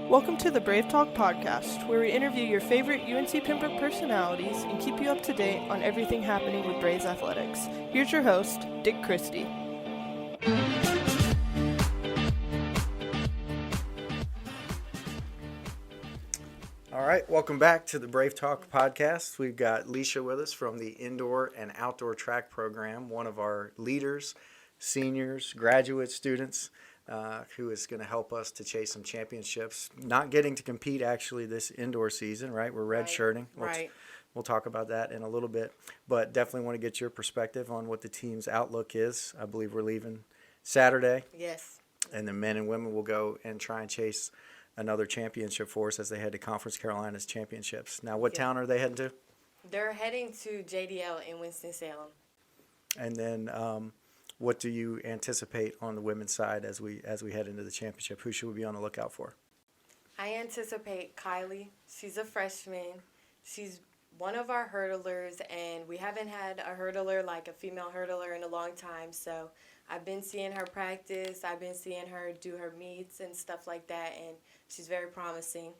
Welcome to the BraveTalk podcast, where we interview your favorite UNC Pembroke personalities and keep you up to date on everything happening with Braves athletics. Here's your host, Dick Christie. All right, welcome back to the BraveTalk podcast. We've got Leisha with us from the indoor and outdoor track program, one of our leaders, seniors, graduate students, who is going to help us to chase some championships. Not getting to compete actually this indoor season, right? We're redshirting. Right. We'll talk about that in a little bit, but definitely want to get your perspective on what the team's outlook is. I believe we're leaving Saturday. Yes. And the men and women will go and try and chase another championship for us as they head to Conference Carolinas championships. Now, what town are they heading to? They're heading to JDL in Winston-Salem. And then what do you anticipate on the women's side as we head into the championship? Who should we be on the lookout for? I anticipate Kylie. She's a freshman. She's one of our hurdlers, and we haven't had a hurdler like a female hurdler in a long time, so I've been seeing her practice. I've been seeing her do her meets and stuff like that, and she's very promising.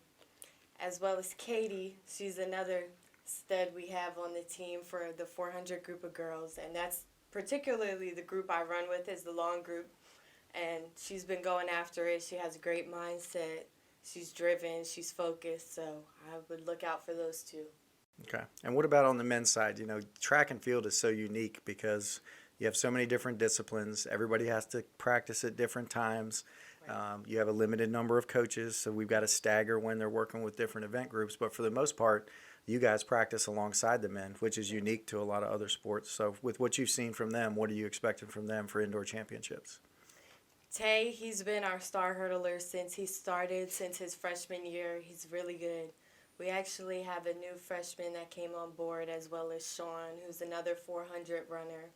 As well as Katie, she's another stud we have on the team for the 400 group of girls, and that's particularly the group I run with is the long group, and she's been going after it. She has a great mindset. She's driven. She's focused, so I would look out for those two. Okay. And what about on the men's side? You know, track and field is so unique because you have so many different disciplines. Everybody has to practice at different times. Right. You have a limited number of coaches, so we've got to stagger when they're working with different event groups. But for the most part, you guys practice alongside the men, which is unique to a lot of other sports. So with what you've seen from them, what are you expecting from them for indoor championships? Tay, he's been our star hurdler since he started, since his freshman year. He's really good. We actually have a new freshman that came on board, as well as Sean, who's another 400 runner.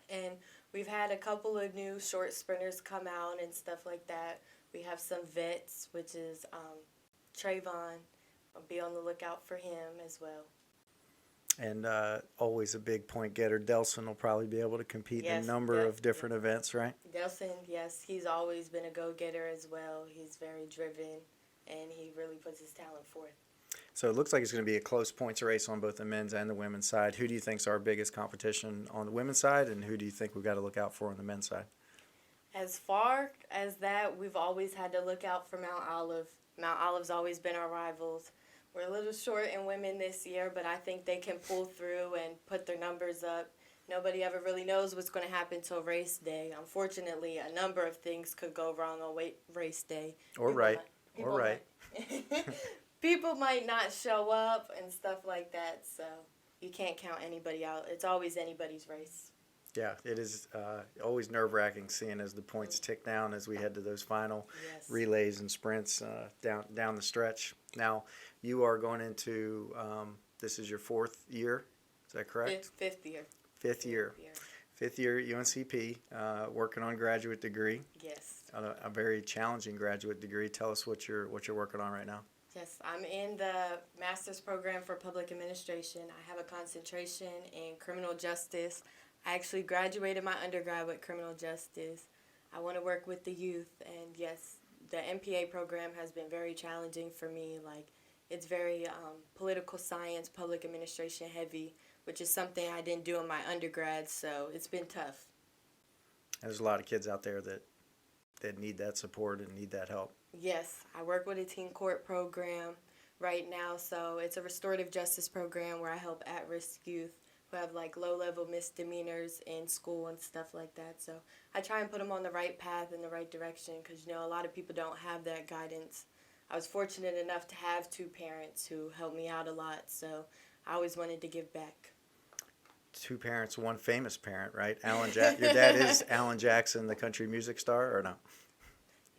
And we've had a couple of new short sprinters come out and stuff like that. We have some vets, which is Trayvon. I'll be on the lookout for him as well. And always a big point getter. Delson will probably be able to compete in a number of different events, right? Delson, yes, he's always been a go-getter as well. He's very driven, and he really puts his talent forth. So it looks like it's going to be a close points race on both the men's and the women's side. Who do you think is our biggest competition on the women's side, and who do you think we've got to look out for on the men's side? As far as that, we've always had to look out for Mount Olive. Mount Olive's always been our rivals. We're a little short in women this year, but I think they can pull through and put their numbers up. Nobody ever really knows what's going to happen till race day. Unfortunately, a number of things could go wrong on race day. People might not show up and stuff like that, so you can't count anybody out. It's always anybody's race. Yeah, it is always nerve-wracking seeing as the points tick down as we head to those final relays and sprints down the stretch. Now, you are going into, this is your fourth year, is that correct? Fifth year. Fifth year at UNCP, working on a graduate degree. Yes. A very challenging graduate degree. Tell us what you're working on right now. Yes, I'm in the master's program for public administration. I have a concentration in criminal justice. I actually graduated my undergrad with criminal justice. I want to work with the youth, and yes, the MPA program has been very challenging for me. Like, it's very political science, public administration heavy, which is something I didn't do in my undergrad, so it's been tough. There's a lot of kids out there that need that support and need that help. Yes, I work with a teen court program right now, so it's a restorative justice program where I help at-risk youth who have like low-level misdemeanors in school and stuff like that. So I try and put them on the right path in the right direction because, you know, a lot of people don't have that guidance. I was fortunate enough to have two parents who helped me out a lot, so I always wanted to give back. Two parents, one famous parent, right? Your dad is Alan Jackson, the country music star, or no?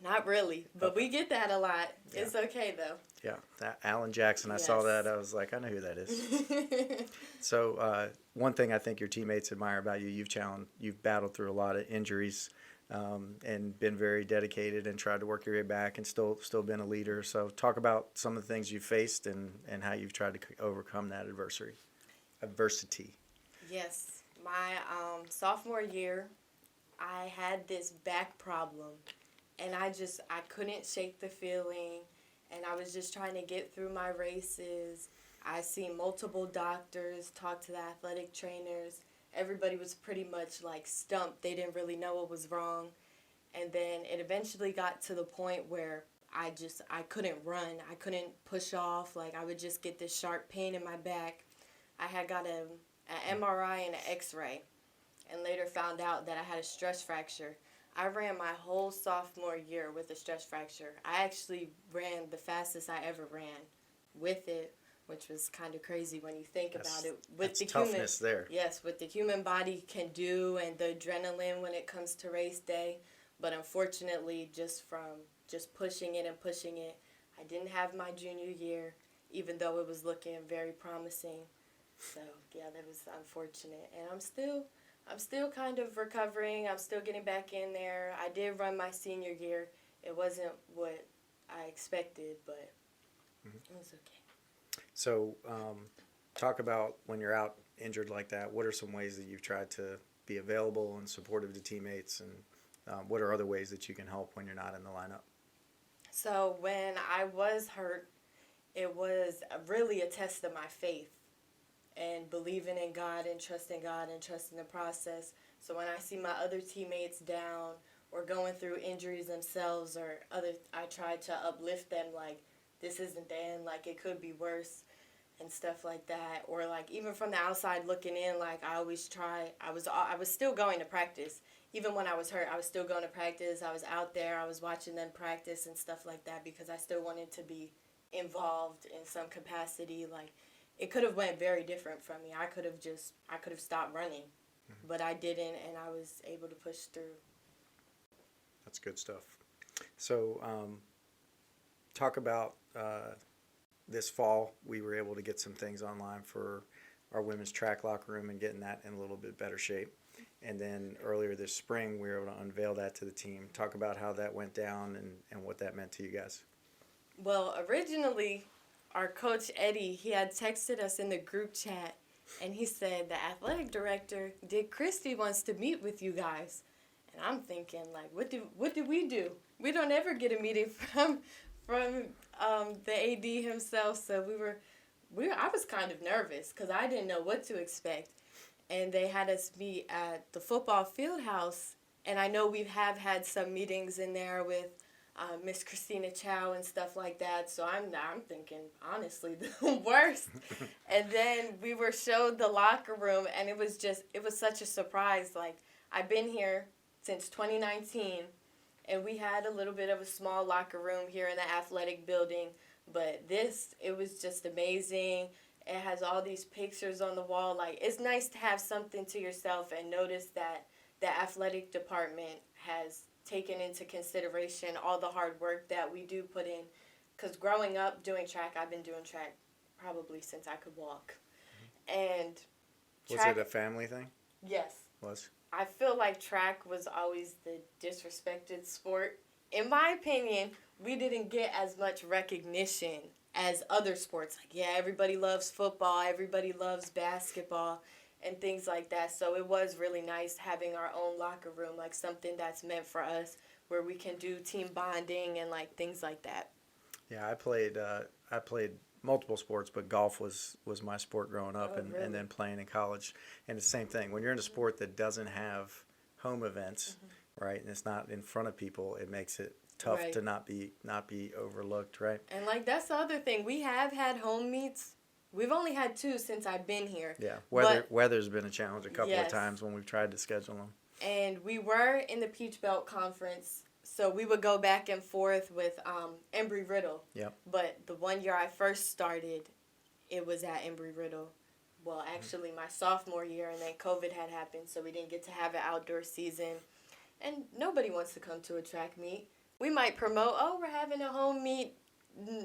Not really, but we get that a lot. Yeah. It's okay, though. Yeah, Alan Jackson. I saw that. I was like, I know who that is. So one thing I think your teammates admire about you, you've battled through a lot of injuries and been very dedicated and tried to work your way back and still been a leader. So talk about some of the things you've faced and how you've tried to overcome that adversity. Yes. My sophomore year, I had this back problem. And I couldn't shake the feeling, and I was just trying to get through my races. I seen multiple doctors, talked to the athletic trainers. Everybody was pretty much like stumped. They didn't really know what was wrong. And then it eventually got to the point where I couldn't run. I couldn't push off. Like, I would just get this sharp pain in my back. I had got an MRI and an x-ray, and later found out that I had a stress fracture. I ran my whole sophomore year with a stress fracture. I actually ran the fastest I ever ran with it, which was kind of crazy when you think about it. With the toughness there. Yes, what the human body can do and the adrenaline when it comes to race day. But unfortunately, just from just pushing it, I didn't have my junior year, even though it was looking very promising. So yeah, that was unfortunate, and I'm still kind of recovering. I'm still getting back in there. I did run my senior year. It wasn't what I expected, but it was okay. So, talk about when you're out injured like that. What are some ways that you've tried to be available and supportive to teammates, and what are other ways that you can help when you're not in the lineup? So when I was hurt, it was really a test of my faith and believing in God and trusting the process. So when I see my other teammates down or going through injuries themselves I try to uplift them, like, this isn't the end, like, it could be worse and stuff like that. Or like, even from the outside looking in, like, I always try, I was still going to practice. Even when I was hurt, I was still going to practice. I was out there. I was watching them practice and stuff like that because I still wanted to be involved in some capacity. Like, it could have went very different from me. I could have stopped running, but I didn't, and I was able to push through. That's good stuff. So, talk about this fall. We were able to get some things online for our women's track locker room and getting that in a little bit better shape. And then earlier this spring, we were able to unveil that to the team. Talk about how that went down and what that meant to you guys. Well, originally, our coach, Eddie, he had texted us in the group chat, and he said, the athletic director, Dick Christie, wants to meet with you guys. And I'm thinking, like, what do we do? We don't ever get a meeting from the AD himself, so I was kind of nervous because I didn't know what to expect. And they had us meet at the football field house. And I know we have had some meetings in there with Miss Christina Chow and stuff like that. So I'm thinking, honestly, the worst. And then we were showed the locker room, and it was such a surprise. Like, I've been here since 2019, and we had a little bit of a small locker room here in the athletic building. But it was just amazing. It has all these pictures on the wall. Like, it's nice to have something to yourself and notice that the athletic department has taken into consideration all the hard work that we do put in. Because growing up doing track, I've been doing track probably since I could walk. And was it a family thing? Yes. Was? I feel like track was always the disrespected sport. In my opinion, we didn't get as much recognition as other sports. Like, yeah, everybody loves football, everybody loves basketball, and things like that. So it was really nice having our own locker room, like something that's meant for us, where we can do team bonding and like things like that. Yeah, I played multiple sports, but golf was my sport growing up, Really? And then playing in college. And it's the same thing. When you're in a sport that doesn't have home events, right, and it's not in front of people, it makes it tough Right. to not be overlooked, right? And like, that's the other thing. We have had home meets. We've only had 2 since I've been here. Yeah, weather's been a challenge a couple of times when we've tried to schedule them. And we were in the Peach Belt Conference, so we would go back and forth with Embry-Riddle. Yep. But the one year I first started, it was at Embry-Riddle. Well, actually, my sophomore year, and then COVID had happened, so we didn't get to have an outdoor season. And nobody wants to come to a track meet. We might promote, we're having a home meet.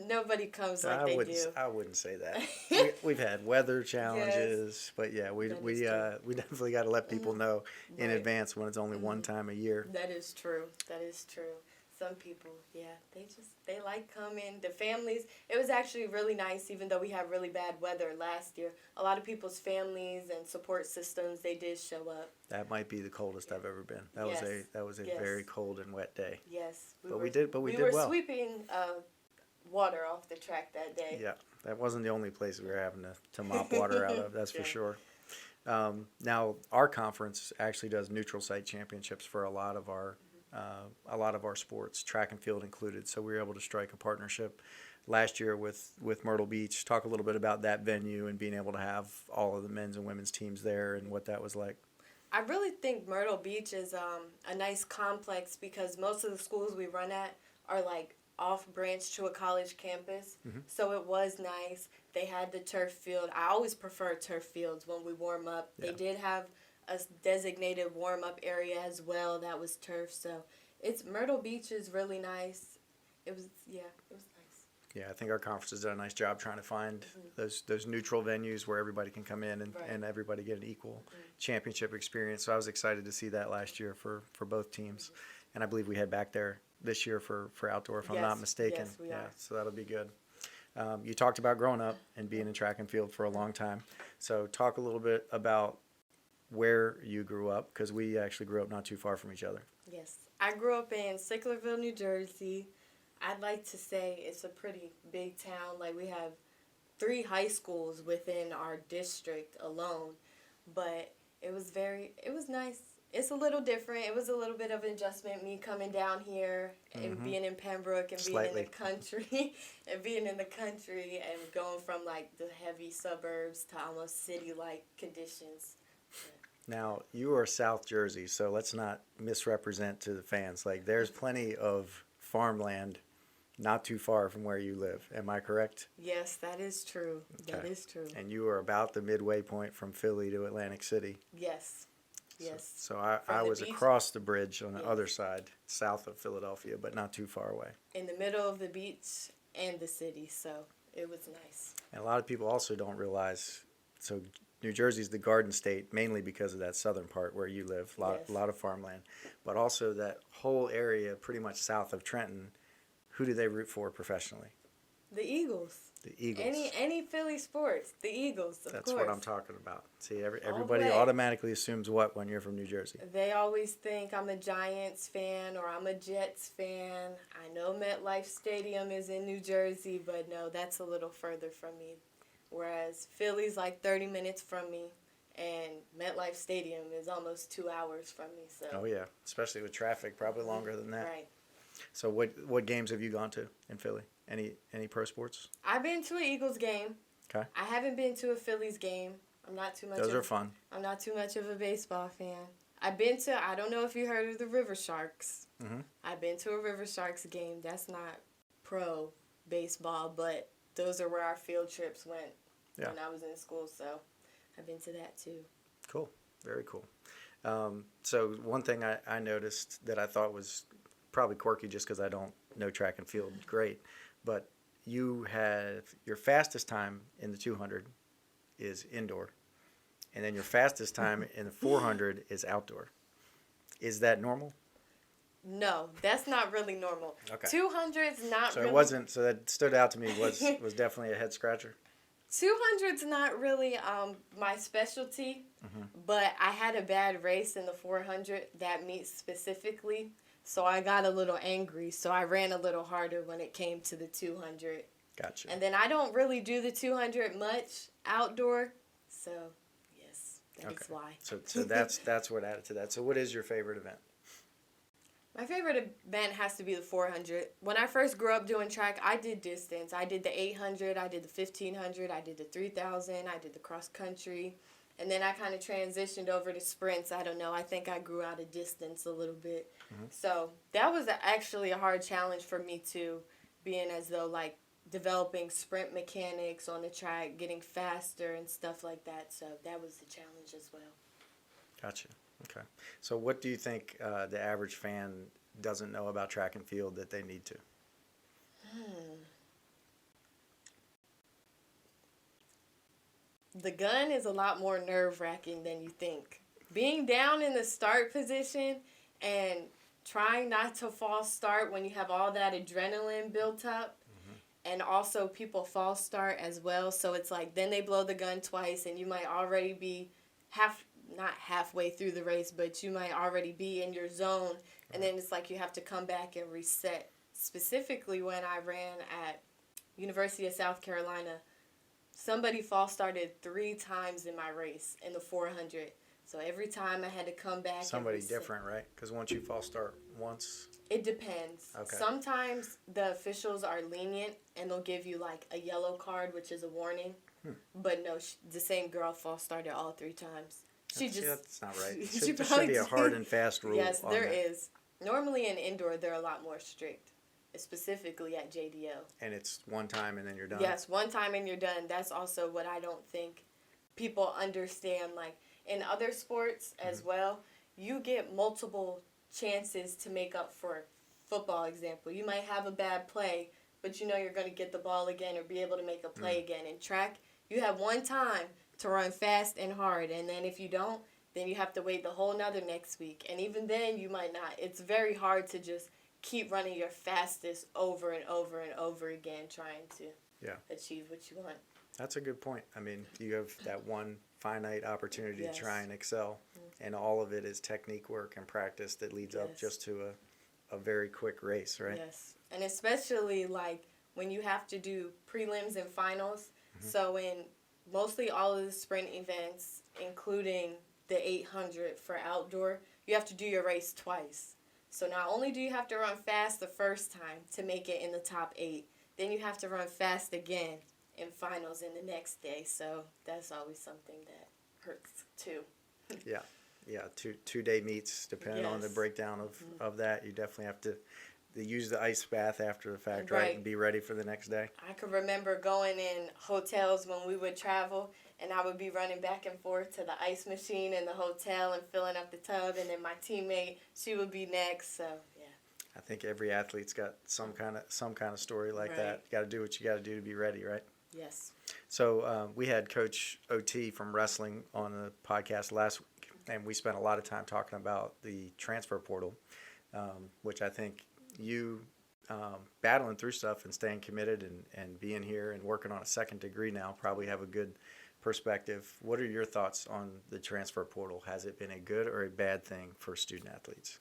Nobody comes like they do. I wouldn't say that. We've had weather challenges, but yeah, we definitely got to let people know in advance when it's only one time a year. That is true. Some people, they like coming. The families, it was actually really nice, even though we had really bad weather last year. A lot of people's families and support systems, they did show up. That might be the coldest I've ever been. That was a very cold and wet day. Yes. We did well. We were sweeping water off the track that day. Yeah, that wasn't the only place we were having to mop water out of, that's for Yeah. sure. Now, our conference actually does neutral site championships for a lot of our sports, track and field included. So we were able to strike a partnership last year with Myrtle Beach. Talk a little bit about that venue and being able to have all of the men's and women's teams there and what that was like. I really think Myrtle Beach is a nice complex because most of the schools we run at are like off branch to a college campus. Mm-hmm. So it was nice. They had the turf field. I always prefer turf fields when we warm up. Yeah. They did have a designated warm up area as well that was turf. So Myrtle Beach is really nice. It was nice. Yeah, I think our conference has done a nice job trying to find those neutral venues where everybody can come in and everybody get an equal championship experience. So I was excited to see that last year for both teams. And I believe we head back there this year for outdoor, if I'm not mistaken. Yes, we are. So that'll be good. You talked about growing up and being in track and field for a long time. So talk a little bit about where you grew up, because we actually grew up not too far from each other. Yes. I grew up in Sicklerville, New Jersey. I'd like to say it's a pretty big town. Like, we have 3 high schools within our district alone. But it was nice. It's a little different. It was a little bit of an adjustment, me coming down here and being in Pembroke and being in the country and going from like the heavy suburbs to almost city-like conditions. Now, you are South Jersey, so let's not misrepresent to the fans. Like, there's plenty of farmland not too far from where you live. Am I correct? Yes, that is true. That Okay. is true. And you are about the midway point from Philly to Atlantic City. Yes. Yes. So I the was beach? across the bridge on the Yes. other side, south of Philadelphia, but not too far away. In the middle of the beach and the city, so it was nice. And a lot of people also don't realize, so New Jersey's the Garden State, mainly because of that southern part where you live, Yes. a lot of farmland. But also that whole area pretty much south of Trenton, who do they root for professionally? The Eagles. The Eagles. Any Philly sports, the Eagles, of That's course. what I'm talking about. See, everybody way. automatically assumes what when you're from New Jersey? They always think I'm a Giants fan or I'm a Jets fan. I know MetLife Stadium is in New Jersey, but no, that's a little further from me. Whereas Philly's like 30 minutes from me, and MetLife Stadium is almost 2 hours from me. So. Oh, yeah, especially with traffic, probably longer than that. Right. So what games have you gone to in Philly? Any pro sports? I've been to an Eagles game. Okay. I haven't been to a Phillies game. I'm not too much. Those are fun. I'm not too much of a baseball fan. I've been to. I don't know if you heard of the River Sharks. Mm-hmm. I've been to a River Sharks game. That's not pro baseball, but those are where our field trips went when I was in school. So I've been to that too. Cool. Very cool. So one thing I noticed that I thought was probably quirky just because I don't know track and field great, but you have your fastest time in the 200 is indoor, and then your fastest time in the 400 is outdoor. Is that normal? No, that's not really normal. Okay. 200's not So really. it wasn't. So that stood out to me. Was definitely a head scratcher. 200's not really my specialty, but I had a bad race in the 400, that meet specifically, so I got a little angry, so I ran a little harder when it came to the 200. Gotcha. And then I don't really do the 200 much outdoor, so yes, that's why. So that's what added to that. So what is your favorite event? My favorite event has to be the 400. When I first grew up doing track, I did distance. I did the 800, I did the 1500, I did the 3000, I did the cross country. And then I kind of transitioned over to sprints. I don't know. I think I grew out of distance a little bit. So that was actually a hard challenge for me too, being as though like developing sprint mechanics on the track, getting faster and stuff like that. So that was the challenge as well. Gotcha. Okay. So what do you think the average fan doesn't know about track and field that they need to? The gun is a lot more nerve-wracking than you think. Being down in the start position and trying not to false start when you have all that adrenaline built up, and also people false start as well. So it's like then they blow the gun twice and you might already be not halfway through the race, but you might already be in your zone, and then it's like you have to come back and reset. Specifically when I ran at University of South Carolina, somebody false started 3 times in my race in the 400. So every time I had to come back. Somebody different, right? Because once you false start once. It depends. Okay. Sometimes the officials are lenient and they'll give you like a yellow card, which is a warning. But no, the same girl false started all 3 times. That's not right. There she should be a hard and fast rule. Yes, on there that. is. Normally in indoor, they're a lot more strict, specifically at JDO. And it's one time and then you're done? Yes, one time and you're done. That's also what I don't think people understand. Like in other sports as well, you get multiple chances to make up for football example. You might have a bad play, but you know you're going to get the ball again or be able to make a play again. In track, you have one time to run fast and hard, and then if you don't, then you have to wait the whole nother next week. And even then, you might not. It's very hard to just keep running your fastest over and over and over again trying to achieve what you want. That's a good point. I mean, you have that one finite opportunity Yes. to try and excel, and all of it is technique work and practice that leads up just to a very quick race, right? Yes. And especially like when you have to do prelims and finals. So in mostly all of the sprint events, including the 800 for outdoor, you have to do your race twice. So not only do you have to run fast the first time to make it in the top 8, then you have to run fast again in finals in the next day. So that's always something that hurts too. Yeah, two-day meets, depending on the breakdown of that. You definitely have to use the ice bath after the fact, right? And be ready for the next day. I could remember going in hotels when we would travel, and I would be running back and forth to the ice machine in the hotel and filling up the tub, and then my teammate, she would be next. So yeah. I think every athlete's got some kind of story like that. You got to do what you got to do to be ready, right? Yes. So we had Coach OT from wrestling on the podcast last week, and we spent a lot of time talking about the transfer portal, which I think you battling through stuff and staying committed and being here and working on a second degree now probably have a good perspective. What are your thoughts on the transfer portal? Has it been a good or a bad thing for student athletes?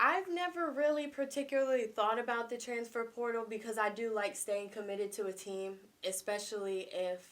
I've never really particularly thought about the transfer portal because I do like staying committed to a team, especially if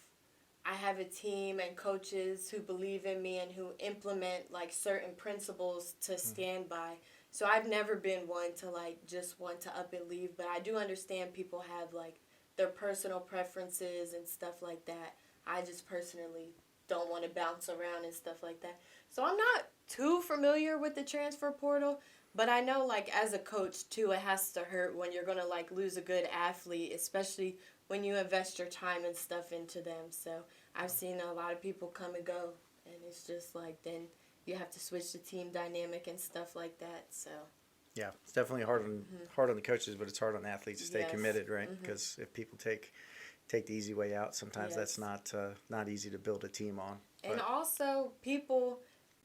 I have a team and coaches who believe in me and who implement like certain principles to stand by. So I've never been one to like just want to up and leave, but I do understand people have like their personal preferences and stuff like that. I just personally don't want to bounce around and stuff like that. So I'm not too familiar with the transfer portal, but I know like as a coach too, it has to hurt when you're going to like lose a good athlete, especially when you invest your time and stuff into them. So I've seen a lot of people come and go, and it's just like then you have to switch the team dynamic and stuff like that. So yeah, it's definitely hard on the coaches, but it's hard on the athletes to stay committed, right? Because if people take the easy way out, sometimes that's not easy to build a team on. And also people,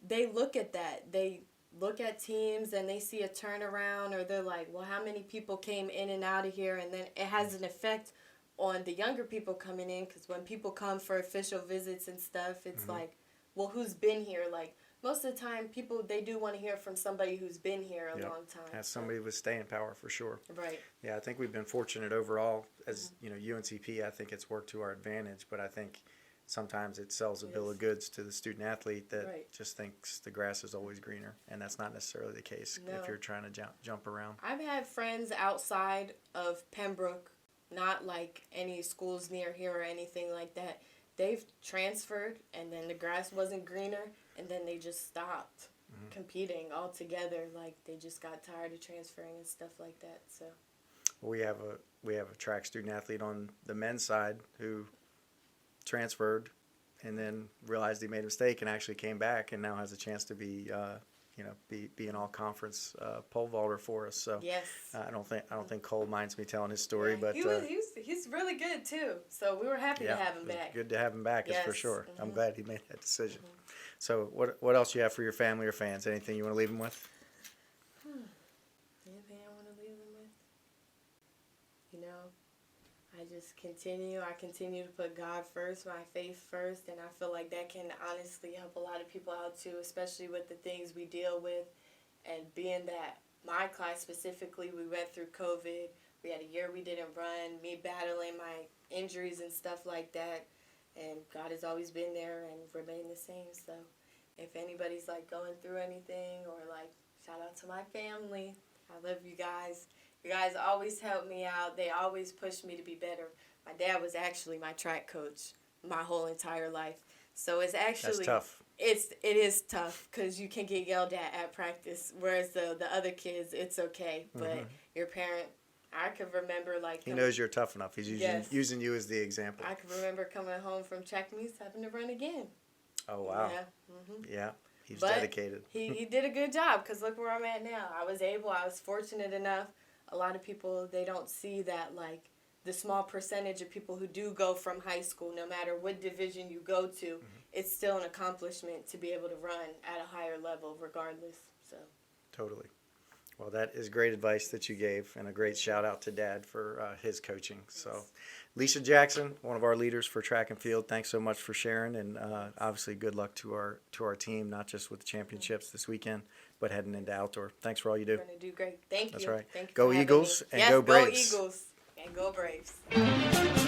they look at that. They look at teams and they see a turnaround, or they're like, well, how many people came in and out of here? And then it has an effect on the younger people coming in, because when people come for official visits and stuff, it's like, well, who's been here? Like, most of the time, people, they do want to hear from somebody who's been here a long time. As somebody with staying power, for sure. Right. Yeah, I think we've been fortunate overall. As UNCP, I think it's worked to our advantage, but I think sometimes it sells a bill of goods to the student athlete that just thinks the grass is always greener, and that's not necessarily the case if you're trying to jump around. I've had friends outside of Pembroke, not like any schools near here or anything like that. They've transferred, and then the grass wasn't greener, and then they just stopped competing altogether. Like, they just got tired of transferring and stuff like that. So we have a track student athlete on the men's side who transferred and then realized he made a mistake and actually came back and now has a chance to be an all conference pole vaulter for us. So yes, I don't think Cole minds me telling his story, but he's really good too. So we were happy to have him back. Good to have him back, is for sure. I'm glad he made that decision. So what else you have for your family or fans? Anything you want to leave them with? Anything I want to leave them with? I just continue to put God first, my faith first, and I feel like that can honestly help a lot of people out too, especially with the things we deal with, and being that my class specifically, we went through COVID. We had a year we didn't run, me battling my injuries and stuff like that. And God has always been there and remained the same. So if anybody's like going through anything, or like, shout out to my family. I love you guys. You guys always help me out. They always push me to be better. My dad was actually my track coach my whole entire life. So it's actually... That's tough. It is tough because you can get yelled at practice, whereas the other kids, it's okay. But your parent, I can remember like... He knows you're tough enough. He's using you as the example. I can remember coming home from track meets having to run again. Oh, wow. Yeah. Yeah. He's But dedicated. He did a good job, because look where I'm at now. I was fortunate enough. A lot of people, they don't see that, like, the small percentage of people who do go from high school, no matter what division you go to, it's still an accomplishment to be able to run at a higher level regardless. So Totally. Well, that is great advice that you gave, and a great shout out to Dad for his coaching. So, Leisha Jackson, one of our leaders for track and field, thanks so much for sharing, and obviously good luck to our team, not just with the championships this weekend, but heading into outdoor. Thanks for all you do. we're going to do great. Thank you. That's right. Thank you Go for having Eagles me. and Yes, go Braves. Go Eagles and go Braves.